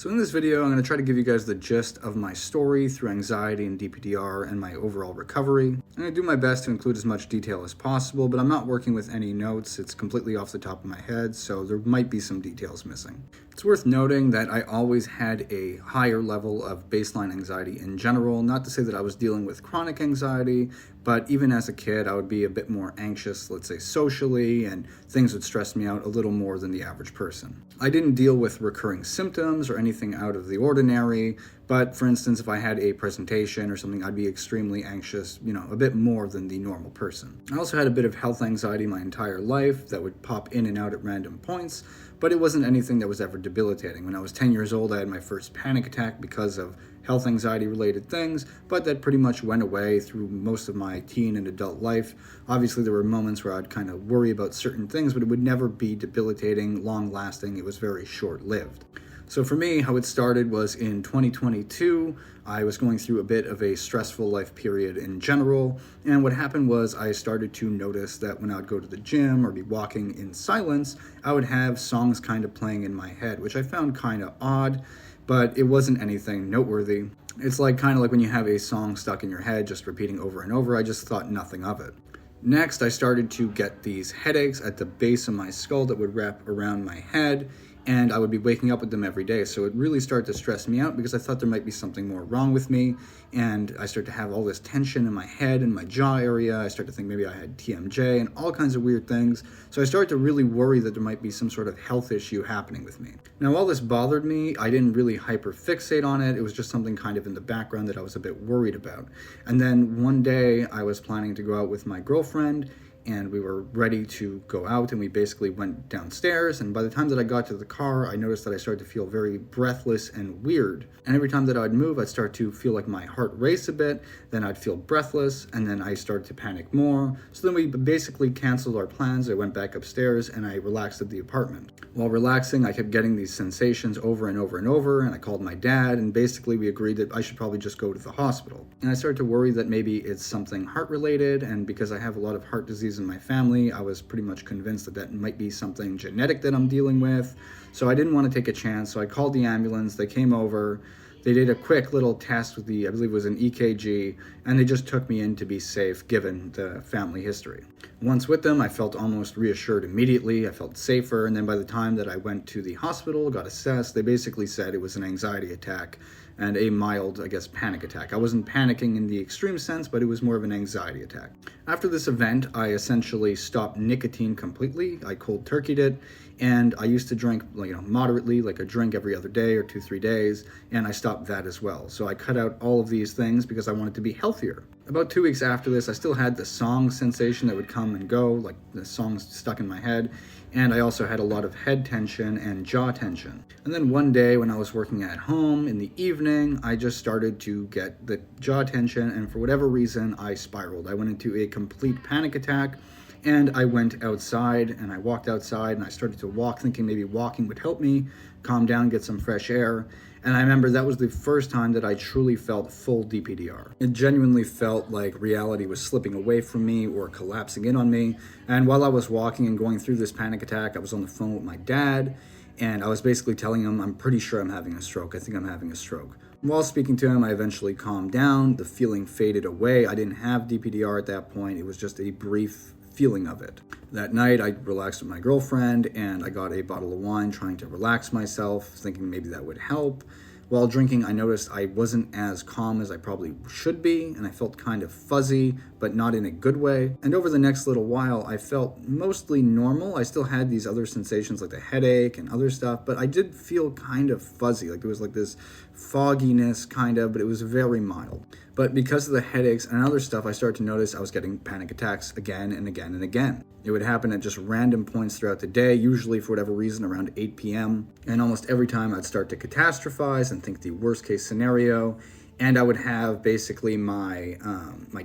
So in this video, I'm going to try to give you guys the gist of my story through anxiety and DPDR and my overall recovery. I'm going to do my best to include as much detail as possible, but I'm not working with any notes. It's completely off the top of my head, so there might be some details missing. It's worth noting that I always had a higher level of baseline anxiety in general. Not to say that I was dealing with chronic anxiety, but even as a kid, I would be a bit more anxious, let's say socially, and things would stress me out a little more than the average person. I didn't deal with recurring symptoms or anything out of the ordinary, but for instance, if I had a presentation or something, I'd be extremely anxious, a bit more than the normal person. I also had a bit of health anxiety my entire life that would pop in and out at random points, but it wasn't anything that was ever debilitating. When I was 10 years old, I had my first panic attack because of health anxiety related things, but that pretty much went away through most of my teen and adult life. Obviously, there were moments where I'd kind of worry about certain things, but it would never be debilitating, long lasting. It was very short lived. So for me, how it started was in 2022. I was going through a bit of a stressful life period in general, and what happened was I started to notice that when I would go to the gym or be walking in silence, I would have songs kind of playing in my head, which I found kind of odd, but it wasn't anything noteworthy. It's kind of like when you have a song stuck in your head just repeating over and over. I just thought nothing of it. Next, I started to get these headaches at the base of my skull that would wrap around my head, and I would be waking up with them every day. So it really started to stress me out because I thought there might be something more wrong with me. And I started to have all this tension in my head and my jaw area. I started to think maybe I had TMJ and all kinds of weird things. So I started to really worry that there might be some sort of health issue happening with me. Now, while this bothered me, I didn't really hyperfixate on it. It was just something kind of in the background that I was a bit worried about. And then one day I was planning to go out with my girlfriend, and we were ready to go out, and we basically went downstairs, and by the time that I got to the car, I noticed that I started to feel very breathless and weird. And every time that I'd move, I'd start to feel like my heart race a bit, then I'd feel breathless, and then I started to panic more. So then we basically canceled our plans. I went back upstairs and I relaxed at the apartment. While relaxing, I kept getting these sensations over and over and over, and I called my dad, and basically we agreed that I should probably just go to the hospital. And I started to worry that maybe it's something heart related, and because I have a lot of heart disease in my family, I was pretty much convinced that that might be something genetic that I'm dealing with. So I didn't want to take a chance. So I called the ambulance. They came over. They did a quick little test with I believe it was an EKG, and they just took me in to be safe given the family history. Once with them, I felt almost reassured immediately. I felt safer. And then by the time that I went to the hospital, got assessed, they basically said it was an anxiety attack and a mild, panic attack. I wasn't panicking in the extreme sense, but it was more of an anxiety attack. After this event, I essentially stopped nicotine completely. I cold turkeyed it, and I used to drink moderately, a drink every other day or 2-3 days, and I stopped that as well. So I cut out all of these things because I wanted to be healthier. About 2 weeks after this, I still had the song sensation that would come and go, like the songs stuck in my head, and I also had a lot of head tension and jaw tension. And then one day when I was working at home in the evening, I just started to get the jaw tension, and for whatever reason, I spiraled. I went into a complete panic attack, and I went outside, and I walked outside, and I started to walk, thinking maybe walking would help me calm down, get some fresh air. And I remember that was the first time that I truly felt full DPDR. It genuinely felt like reality was slipping away from me or collapsing in on me. And while I was walking and going through this panic attack, I was on the phone with my dad, and I was basically telling him, I'm pretty sure I'm having a stroke. I think I'm having a stroke. While speaking to him, I eventually calmed down. The feeling faded away. I didn't have DPDR at that point. It was just a brief feeling of it. That night, I relaxed with my girlfriend, and I got a bottle of wine trying to relax myself, thinking maybe that would help. While drinking, I noticed I wasn't as calm as I probably should be, and I felt kind of fuzzy, but not in a good way. And over the next little while, I felt mostly normal. I still had these other sensations like the headache and other stuff, but I did feel kind of fuzzy. There was this fogginess but it was very mild. But because of the headaches and other stuff, I started to notice I was getting panic attacks again and again and again. It would happen at just random points throughout the day, usually for whatever reason around 8 p.m. And almost every time I'd start to catastrophize and think the worst case scenario. And I would have basically my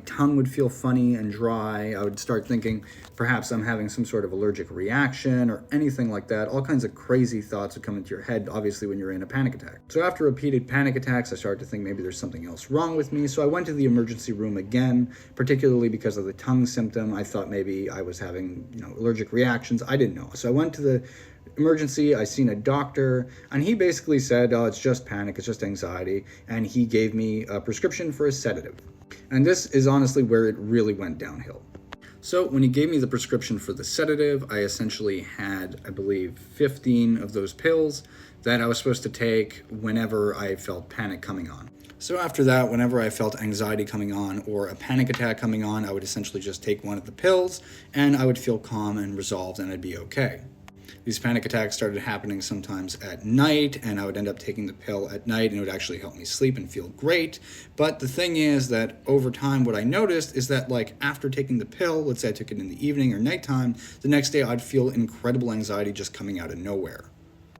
tongue would feel funny and dry. I would start thinking perhaps I'm having some sort of allergic reaction or anything like that. All kinds of crazy thoughts would come into your head, obviously, when you're in a panic attack. So after repeated panic attacks, I started to think maybe there's something else wrong with me. So I went to the emergency room again, particularly because of the tongue symptom. I thought maybe I was having allergic reactions. I didn't know. So I went to the emergency. I seen a doctor, and he basically said, oh, it's just panic, it's just anxiety, and he gave me a prescription for a sedative. And this is honestly where it really went downhill. So when he gave me the prescription for the sedative, I essentially had, I believe, 15 of those pills that I was supposed to take whenever I felt panic coming on. So after that, whenever I felt anxiety coming on or a panic attack coming on, I would essentially just take one of the pills and I would feel calm and resolved and I'd be okay. These panic attacks started happening sometimes at night, and I would end up taking the pill at night, and it would actually help me sleep and feel great. But the thing is that over time, what I noticed is that, like, after taking the pill, let's say I took it in the evening or nighttime, the next day I'd feel incredible anxiety just coming out of nowhere.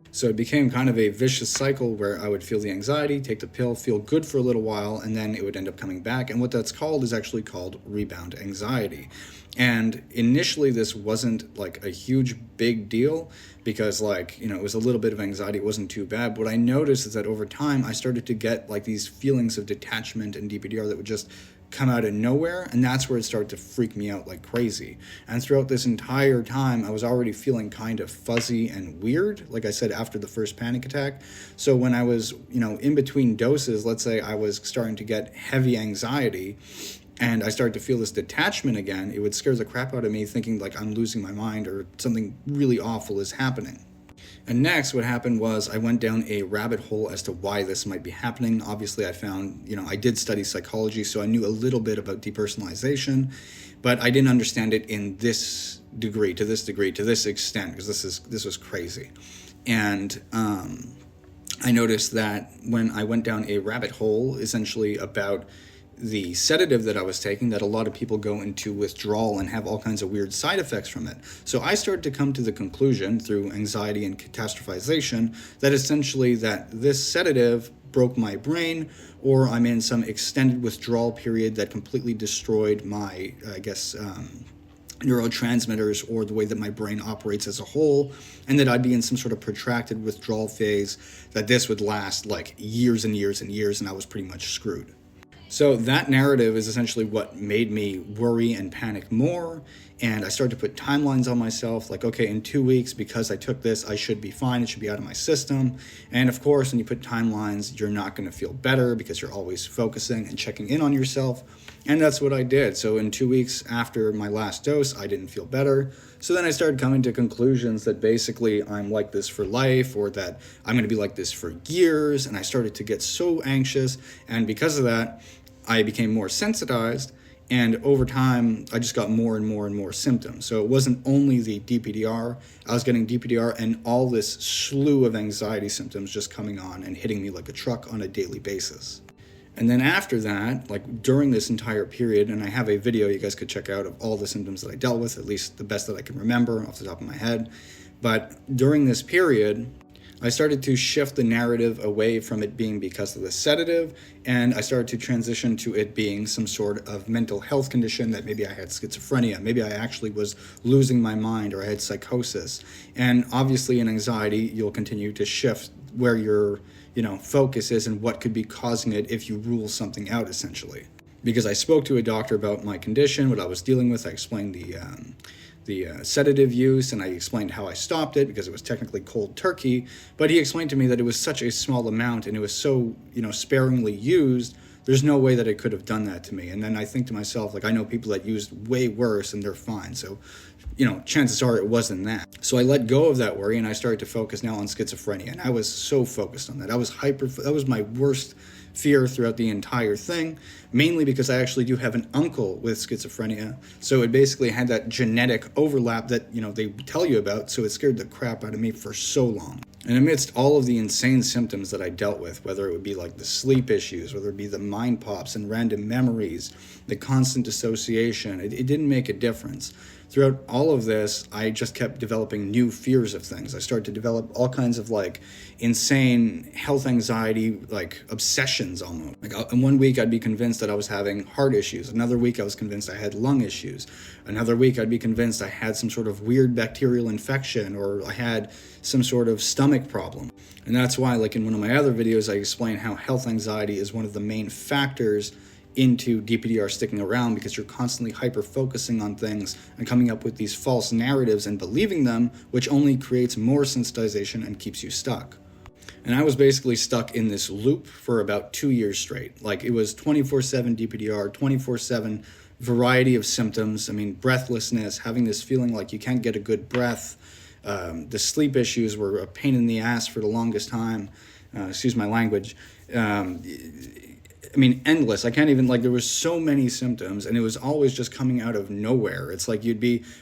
So it became kind of a vicious cycle where I would feel the anxiety, take the pill, feel good for a little while, and then it would end up coming back. And what that's called is actually called rebound anxiety. And initially this wasn't like a huge big deal because, like, you know, it was a little bit of anxiety. It wasn't too bad. But what I noticed is that over time I started to get like these feelings of detachment and DPDR that would just come out of nowhere, and that's where it started to freak me out like crazy. And throughout this entire time I was already feeling kind of fuzzy and weird, like I said, after the first panic attack. So when I was, you know, in between doses, let's say I was starting to get heavy anxiety and I started to feel this detachment again, it would scare the crap out of me, thinking like I'm losing my mind or something really awful is happening. And next, what happened was I went down a rabbit hole as to why this might be happening. Obviously, I found, you know, I did study psychology, so I knew a little bit about depersonalization, but I didn't understand it in this degree, to this extent, because this was crazy. And I noticed that when I went down a rabbit hole, essentially about the sedative that I was taking, that a lot of people go into withdrawal and have all kinds of weird side effects from it. So I started to come to the conclusion through anxiety and catastrophization that essentially that this sedative broke my brain, or I'm in some extended withdrawal period that completely destroyed my, neurotransmitters or the way that my brain operates as a whole, and that I'd be in some sort of protracted withdrawal phase, that this would last like years and years and years, and I was pretty much screwed. So that narrative is essentially what made me worry and panic more. And I started to put timelines on myself, like, okay, in 2 weeks, because I took this, I should be fine. It should be out of my system. And of course, when you put timelines, you're not going to feel better because you're always focusing and checking in on yourself. And that's what I did. So in 2 weeks after my last dose, I didn't feel better. So then I started coming to conclusions that basically I'm like this for life, or that I'm going to be like this for years. And I started to get so anxious. And because of that, I became more sensitized. And over time, I just got more and more and more symptoms. So it wasn't only the DPDR. I was getting DPDR and all this slew of anxiety symptoms just coming on and hitting me like a truck on a daily basis. And then after that, like during this entire period, and I have a video you guys could check out of all the symptoms that I dealt with, at least the best that I can remember off the top of my head. But during this period, I started to shift the narrative away from it being because of the sedative, and I started to transition to it being some sort of mental health condition, that maybe I had schizophrenia, maybe I actually was losing my mind, or I had psychosis. And obviously in anxiety, you'll continue to shift where your focus is and what could be causing it if you rule something out, essentially. Because I spoke to a doctor about my condition, what I was dealing with. I explained the sedative use, and I explained how I stopped it because it was technically cold turkey, but he explained to me that it was such a small amount and it was so, sparingly used, there's no way that it could have done that to me. And then I think to myself, like, I know people that used way worse and they're fine. So, chances are it wasn't that. So I let go of that worry and I started to focus now on schizophrenia. And I was so focused on that. That was my worst fear throughout the entire thing, mainly because I actually do have an uncle with schizophrenia. So it basically had that genetic overlap that, they tell you about. So it scared the crap out of me for so long. And amidst all of the insane symptoms that I dealt with, whether it would be like the sleep issues, whether it be the mind pops and random memories, the constant dissociation, it didn't make a difference. Throughout all of this, I just kept developing new fears of things. I started to develop all kinds of like insane health anxiety, like obsessions almost. Like in 1 week, I'd be convinced that I was having heart issues. Another week, I was convinced I had lung issues. Another week, I'd be convinced I had some sort of weird bacterial infection, or I had some sort of stomach problem. And that's why, like in one of my other videos, I explain how health anxiety is one of the main factors into DPDR sticking around, because you're constantly hyper-focusing on things and coming up with these false narratives and believing them, which only creates more sensitization and keeps you stuck. And I was basically stuck in this loop for about 2 years straight. Like, it was 24/7 DPDR, 24/7 variety of symptoms. I mean, breathlessness, having this feeling like you can't get a good breath. The sleep issues were a pain in the ass for the longest time. Excuse my language. I mean, endless. I can't even, like, there was so many symptoms, and it was always just coming out of nowhere. It's like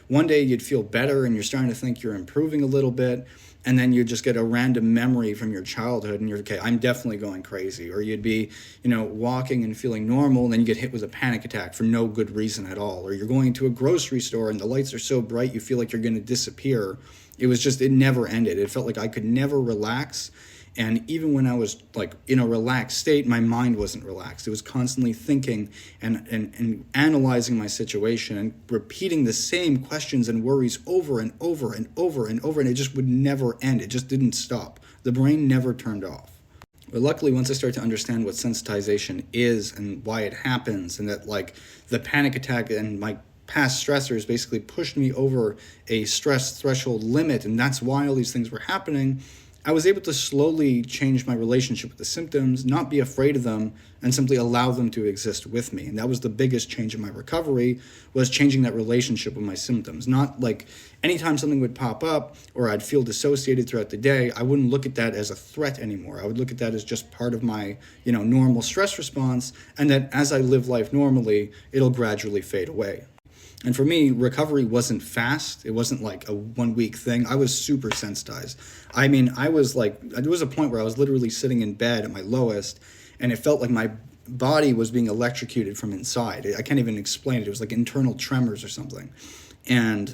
one day you'd feel better and you're starting to think you're improving a little bit, and then you just get a random memory from your childhood and you're, okay, I'm definitely going crazy. Or you'd be, walking and feeling normal, and then you get hit with a panic attack for no good reason at all. Or you're going to a grocery store and the lights are so bright you feel like you're going to disappear. It never ended. It felt like I could never relax. And even when I was like in a relaxed state, my mind wasn't relaxed. It was constantly thinking and analyzing my situation and repeating the same questions and worries over and over and over and over. And it just would never end. It just didn't stop. The brain never turned off. But luckily, once I started to understand what sensitization is and why it happens, and that like the panic attack and my past stressors basically pushed me over a stress threshold limit, and that's why all these things were happening, I was able to slowly change my relationship with the symptoms, not be afraid of them, and simply allow them to exist with me. And that was the biggest change in my recovery, was changing that relationship with my symptoms. Not like anytime something would pop up or I'd feel dissociated throughout the day, I wouldn't look at that as a threat anymore. I would look at that as just part of my, normal stress response, and that as I live life normally, it'll gradually fade away. And for me, recovery wasn't fast. It wasn't like a 1 week thing. I was super sensitized. I mean, there was a point where I was literally sitting in bed at my lowest, and it felt like my body was being electrocuted from inside. I can't even explain it. It was like internal tremors or something. And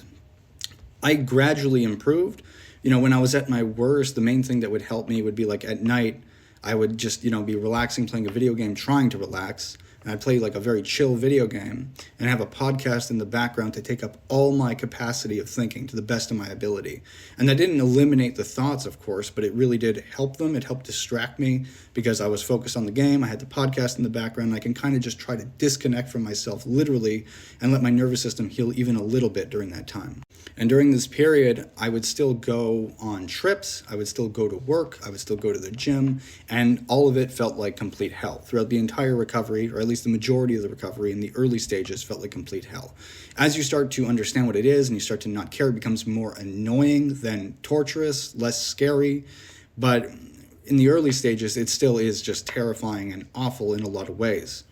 I gradually improved. When I was at my worst, the main thing that would help me would be like at night, I would just, be relaxing, playing a video game, trying to relax. And I'd play like a very chill video game and have a podcast in the background to take up all my capacity of thinking to the best of my ability. And that didn't eliminate the thoughts, of course, but it really did help them. It helped distract me because I was focused on the game. I had the podcast in the background. I can kind of just try to disconnect from myself literally and let my nervous system heal even a little bit during that time. And during this period, I would still go on trips. I would still go to work. I would still go to the gym. And all of it felt like complete hell. Throughout the entire recovery, or at least the majority of the recovery in the early stages, felt like complete hell. As you start to understand what it is and you start to not care, it becomes more annoying than torturous, less scary. But in the early stages, it still is just terrifying and awful in a lot of ways.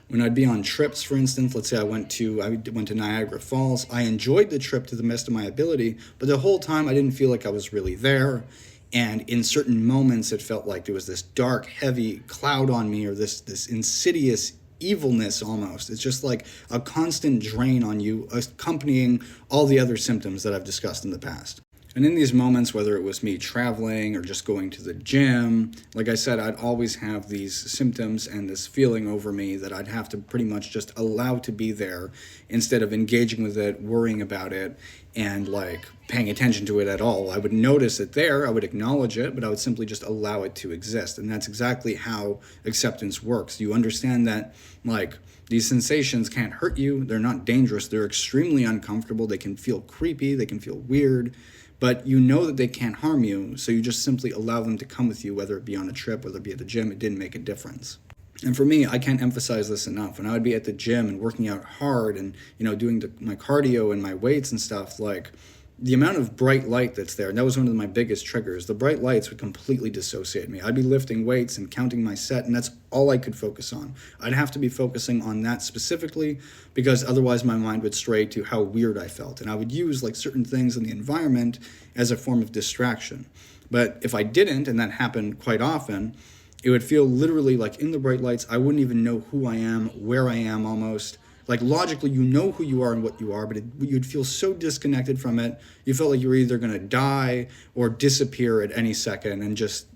When I'd be on trips, for instance, let's say I went to Niagara Falls, I enjoyed the trip to the best of my ability, but the whole time I didn't feel like I was really there. And in certain moments, it felt like there was this dark, heavy cloud on me, or this insidious evilness almost. It's just like a constant drain on you, accompanying all the other symptoms that I've discussed in the past. And in these moments, whether it was me traveling or just going to the gym, like I said, I'd always have these symptoms and this feeling over me that I'd have to pretty much just allow to be there instead of engaging with it, worrying about it, and like paying attention to it at all. I would notice it there, I would acknowledge it, but I would simply just allow it to exist. And that's exactly how acceptance works. You understand that like these sensations can't hurt you, they're not dangerous, they're extremely uncomfortable, they can feel creepy, they can feel weird, but you know that they can't harm you, so you just simply allow them to come with you, whether it be on a trip, whether it be at the gym. It didn't make a difference. And for me, I can't emphasize this enough. When I would be at the gym and working out hard and, doing my cardio and my weights and stuff, like the amount of bright light that's there, and that was one of my biggest triggers. The bright lights would completely dissociate me. I'd be lifting weights and counting my set, and that's all I could focus on. I'd have to be focusing on that specifically because otherwise my mind would stray to how weird I felt. And I would use like certain things in the environment as a form of distraction. But if I didn't, and that happened quite often, it would feel literally like in the bright lights, I wouldn't even know who I am, where I am almost. Like logically, you know who you are and what you are, but you'd feel so disconnected from it. You felt like you were either going to die or disappear at any second, and just,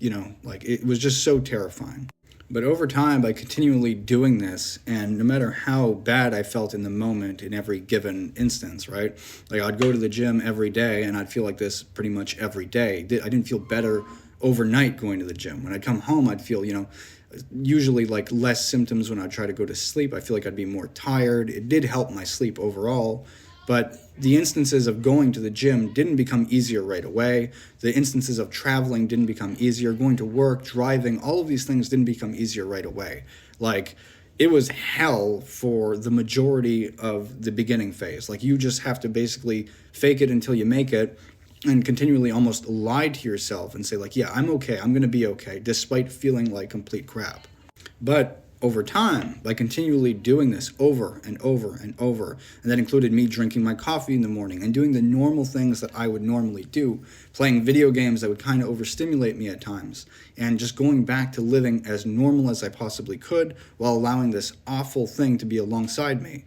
like it was just so terrifying. But over time, by continually doing this, and no matter how bad I felt in the moment in every given instance, right? Like I'd go to the gym every day and I'd feel like this pretty much every day. I didn't feel better overnight going to the gym. When I'd come home, I'd feel, usually like less symptoms when I'd try to go to sleep. I feel like I'd be more tired. It did help my sleep overall, but the instances of going to the gym didn't become easier right away. The instances of traveling didn't become easier. Going to work, driving, all of these things didn't become easier right away. Like, it was hell for the majority of the beginning phase. Like, you just have to basically fake it until you make it and continually almost lie to yourself and say, like, yeah, I'm okay, I'm going to be okay, despite feeling like complete crap. But over time, by continually doing this over and over and over, and that included me drinking my coffee in the morning and doing the normal things that I would normally do, playing video games that would kind of overstimulate me at times, and just going back to living as normal as I possibly could while allowing this awful thing to be alongside me.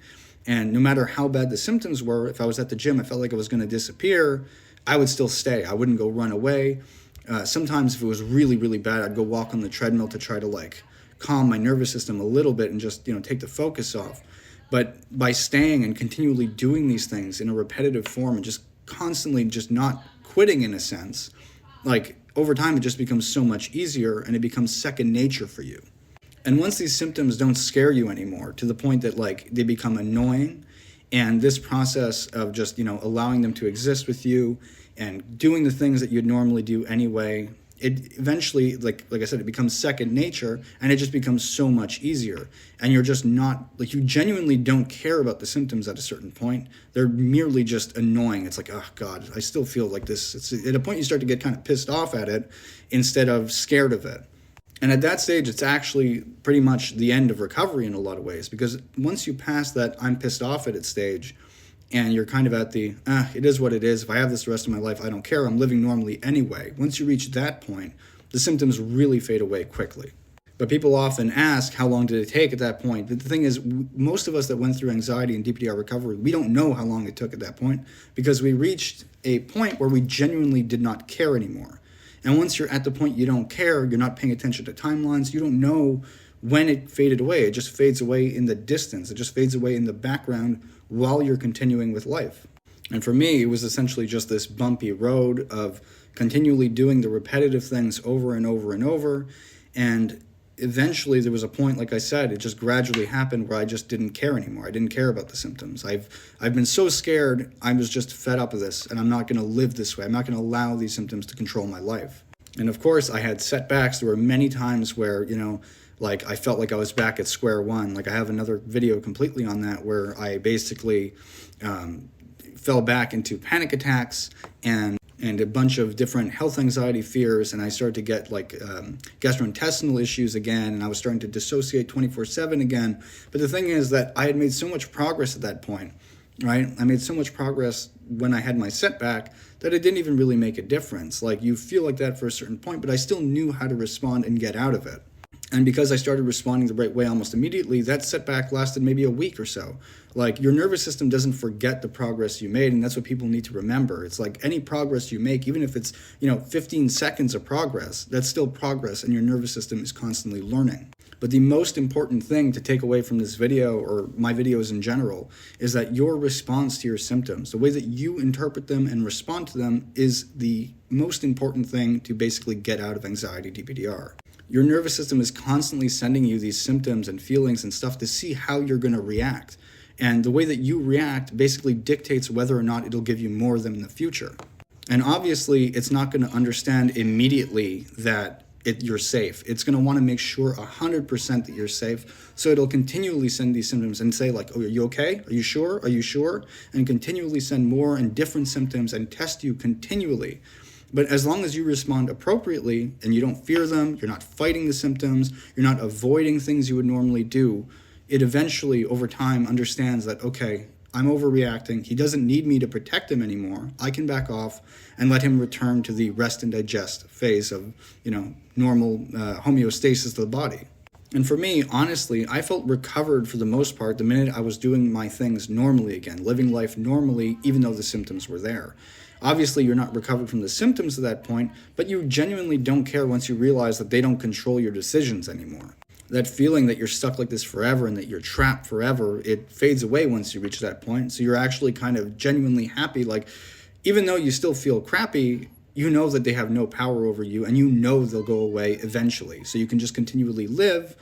And no matter how bad the symptoms were, if I was at the gym, I felt like I was going to disappear, I would still stay. I wouldn't go run away. Sometimes if it was really, really bad, I'd go walk on the treadmill to try to calm my nervous system a little bit and just, take the focus off. But by staying and continually doing these things in a repetitive form and just constantly just not quitting in a sense, over time it just becomes so much easier and it becomes second nature for you. And once these symptoms don't scare you anymore to the point that they become annoying, and this process of just, allowing them to exist with you and doing the things that you'd normally do anyway, it eventually, like I said, it becomes second nature, and it just becomes so much easier. And you're just not, you genuinely don't care about the symptoms at a certain point. They're merely just annoying. It's like, oh God, I still feel like this. It's at a point you start to get kind of pissed off at it instead of scared of it. And at that stage, it's actually pretty much the end of recovery in a lot of ways, because once you pass that I'm pissed off at it stage, and you're kind of at the, it is what it is. If I have this the rest of my life, I don't care. I'm living normally anyway. Once you reach that point, the symptoms really fade away quickly. But people often ask, how long did it take at that point? But the thing is, most of us that went through anxiety and DPDR recovery, we don't know how long it took at that point, because we reached a point where we genuinely did not care anymore. And once you're at the point you don't care, you're not paying attention to timelines, you don't know when it faded away. It just fades away in the distance. It just fades away in the background while you're continuing with life. And for me, it was essentially just this bumpy road of continually doing the repetitive things over and over and over. And eventually there was a point, like I said, it just gradually happened where I just didn't care anymore. I didn't care about the symptoms. I've been so scared, I was just fed up of this, and I'm not going to live this way. I'm not going to allow these symptoms to control my life. And of course, I had setbacks. There were many times where, I felt like I was back at square one. I have another video completely on that where I basically fell back into panic attacks and a bunch of different health anxiety fears, and I started to get gastrointestinal issues again, and I was starting to dissociate 24/7 again. But the thing is that I had made so much progress at that point, right? I made so much progress when I had my setback that it didn't even really make a difference. You feel like that for a certain point, but I still knew how to respond and get out of it. And because I started responding the right way almost immediately, that setback lasted maybe a week or so. Your nervous system doesn't forget the progress you made, and that's what people need to remember. It's any progress you make, even if it's, 15 seconds of progress, that's still progress, and your nervous system is constantly learning. But the most important thing to take away from this video, or my videos in general, is that your response to your symptoms, the way that you interpret them and respond to them, is the most important thing to basically get out of anxiety DPDR. Your nervous system is constantly sending you these symptoms and feelings and stuff to see how you're going to react. And the way that you react basically dictates whether or not it'll give you more of them in the future. And obviously, it's not going to understand immediately that you're safe. It's going to want to make sure 100% that you're safe. So it'll continually send these symptoms and say oh, are you okay? Are you sure? Are you sure? And continually send more and different symptoms and test you continually. But as long as you respond appropriately and you don't fear them, you're not fighting the symptoms, you're not avoiding things you would normally do, it eventually, over time, understands that, okay, I'm overreacting. He doesn't need me to protect him anymore. I can back off and let him return to the rest and digest phase of, normal homeostasis of the body. And for me, honestly, I felt recovered for the most part the minute I was doing my things normally again, living life normally, even though the symptoms were there. Obviously, you're not recovered from the symptoms at that point, but you genuinely don't care once you realize that they don't control your decisions anymore. That feeling that you're stuck like this forever and that you're trapped forever, it fades away once you reach that point. So you're actually kind of genuinely happy. Even though you still feel crappy, you know that they have no power over you, and you know they'll go away eventually. So you can just continually live,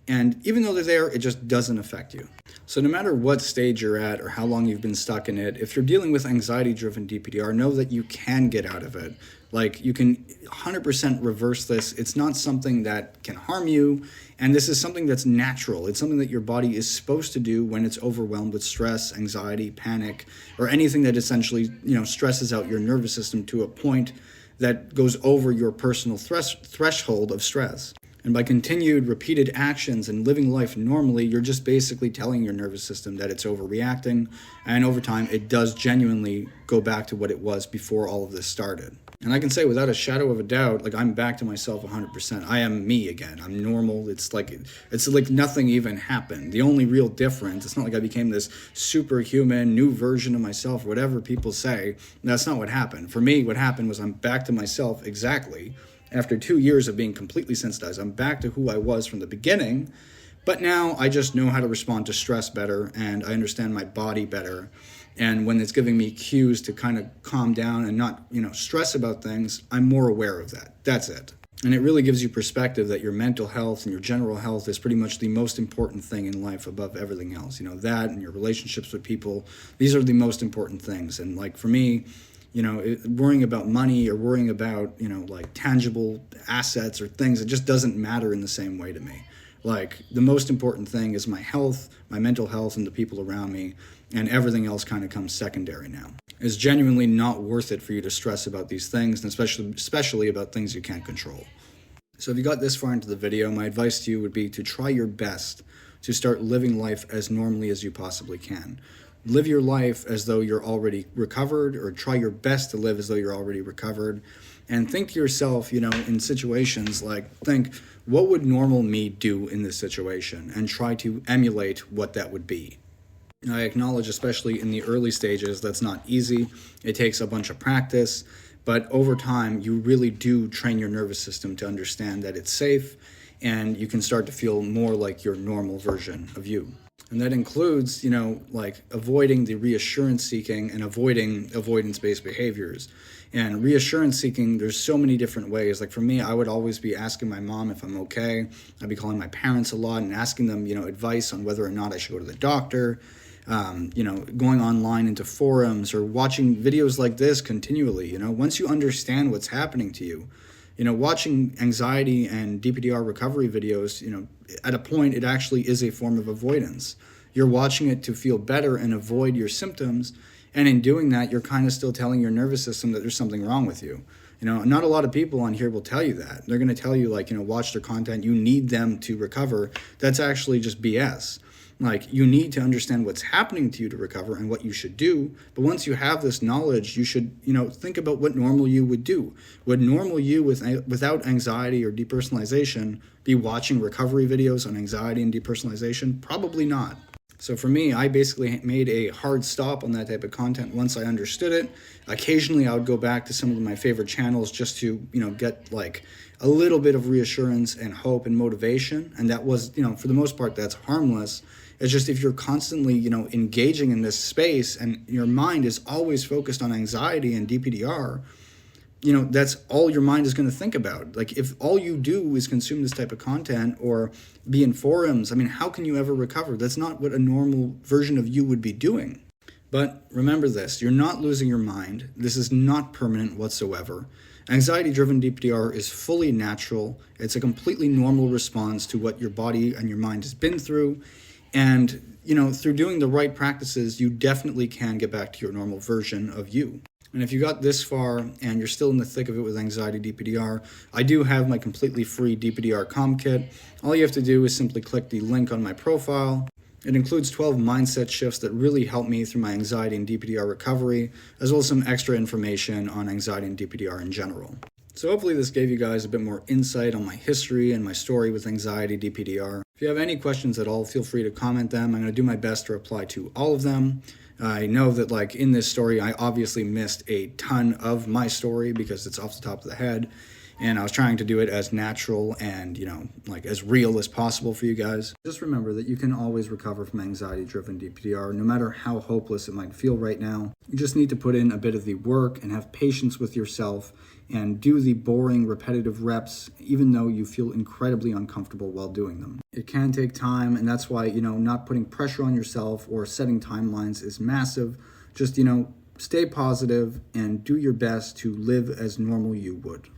and even though they're there, it just doesn't affect you. So no matter what stage you're at or how long you've been stuck in it, if you're dealing with anxiety-driven DPDR, know that you can get out of it. Like, you can 100% reverse this. It's not something that can harm you, and this is something that's natural. It's something that your body is supposed to do when it's overwhelmed with stress, anxiety, panic, or anything that essentially, stresses out your nervous system to a point that goes over your personal threshold of stress. And by continued repeated actions and living life normally, you're just basically telling your nervous system that it's overreacting. And over time, it does genuinely go back to what it was before all of this started. And I can say without a shadow of a doubt, like, I'm back to myself 100%. I am me again. I'm normal. It's like nothing even happened. The only real difference, it's not like I became this superhuman new version of myself, whatever people say. That's not what happened. For me, what happened was I'm back to myself exactly. After 2 years of being completely sensitized, I'm back to who I was from the beginning, but now I just know how to respond to stress better, and I understand my body better. And when it's giving me cues to kind of calm down and not, stress about things, I'm more aware of that. That's it. And it really gives you perspective that your mental health and your general health is pretty much the most important thing in life above everything else. That and your relationships with people, these are the most important things. And like for me, worrying about money or worrying about, tangible assets or things, it just doesn't matter in the same way to me. Like, the most important thing is my health, my mental health, and the people around me, and everything else kind of comes secondary now. It's genuinely not worth it for you to stress about these things, and especially about things you can't control. So if you got this far into the video, my advice to you would be to try your best to start living life as normally as you possibly can. Live your life as though you're already recovered, or try your best to live as though you're already recovered. And think to yourself, in situations think, what would normal me do in this situation? And try to emulate what that would be. I acknowledge, especially in the early stages, that's not easy. It takes a bunch of practice. But over time, you really do train your nervous system to understand that it's safe, and you can start to feel more like your normal version of you. And that includes, avoiding the reassurance seeking and avoiding avoidance-based behaviors. And reassurance seeking, there's so many different ways. Like for me, I would always be asking my mom if I'm okay. I'd be calling my parents a lot and asking them, advice on whether or not I should go to the doctor. Going online into forums or watching videos like this continually. Once you understand what's happening to you, watching anxiety and DPDR recovery videos, at a point, it actually is a form of avoidance. You're watching it to feel better and avoid your symptoms. And in doing that, you're kind of still telling your nervous system that there's something wrong with you. Not a lot of people on here will tell you that. They're going to tell you, watch their content. You need them to recover. That's actually just BS. You need to understand what's happening to you to recover and what you should do. But once you have this knowledge, you should, think about what normal you would do. Would normal you without anxiety or depersonalization be watching recovery videos on anxiety and depersonalization? Probably not. So for me, I basically made a hard stop on that type of content once I understood it. Occasionally, I would go back to some of my favorite channels just to, get a little bit of reassurance and hope and motivation. And that was, for the most part, that's harmless. It's just if you're constantly, engaging in this space and your mind is always focused on anxiety and DPDR, that's all your mind is going to think about. If all you do is consume this type of content or be in forums, how can you ever recover? That's not what a normal version of you would be doing. But remember this, you're not losing your mind. This is not permanent whatsoever. Anxiety-driven DPDR is fully natural. It's a completely normal response to what your body and your mind has been through. And, through doing the right practices, you definitely can get back to your normal version of you. And if you got this far and you're still in the thick of it with anxiety DPDR, I do have my completely free DPDR Calm Kit. All you have to do is simply click the link on my profile. It includes 12 mindset shifts that really help me through my anxiety and DPDR recovery, as well as some extra information on anxiety and DPDR in general. So hopefully this gave you guys a bit more insight on my history and my story with anxiety DPDR. If you have any questions at all, feel free to comment them. I'm going to do my best to reply to all of them. I know that in this story, I obviously missed a ton of my story because it's off the top of the head. And I was trying to do it as natural and, as real as possible for you guys. Just remember that you can always recover from anxiety-driven DPDR, no matter how hopeless it might feel right now. You just need to put in a bit of the work and have patience with yourself and do the boring, repetitive reps, even though you feel incredibly uncomfortable while doing them. It can take time, and that's why, not putting pressure on yourself or setting timelines is massive. Just, stay positive and do your best to live as normal you would.